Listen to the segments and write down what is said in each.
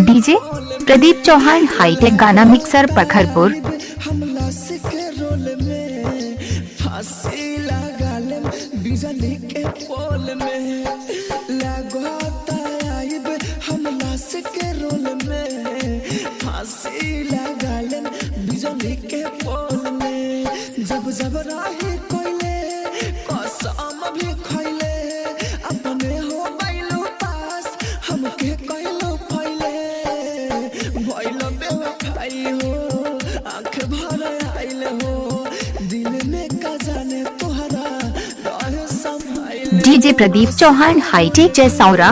DJ Pradeep Chauhan hi-tech गाना mixer Pakharpur. बिजली के पोल में लगता आइब हमला से के रोल में फांसी लगा ले बिजली के पोल में जब जब राही कोइले कसम भी खइले अपने हो बैलो पास हमके कहलो फैले भइलो बेवफाई हो आंख भर आइल हो दिल में का जाने तोहरा डीजे प्रदीप चौहान हाईटेक जैसौरा।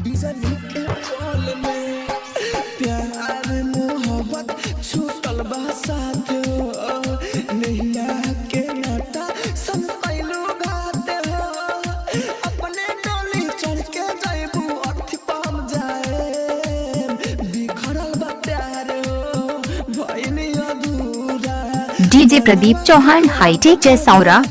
बिजली के पोल में प्यार मोहब्बत छूटल बा साथ हो नैया के नाता सब कैलू घात हो अपने डोली चढ़ के जाइबू अर्थी पाम जाए बिखरल बा प्यार हो भइनी अधूरा। DJ Pradeep Chauhan hi-tech Jaisaura.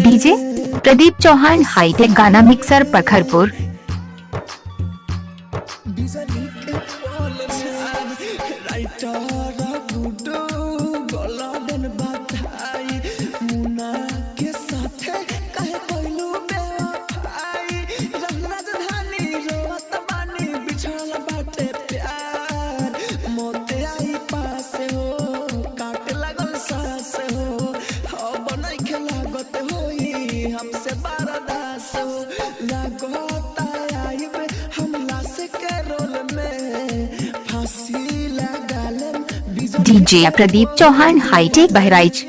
DJ Pradeep Chauhan hi-tech गाना मिक्सर पखरपुर। हमसे बर्दाश्त हो लगता आइब हमला से के रोल में फांसी लगा ले। DJ Pradeep Chauhan hitech Bahraich.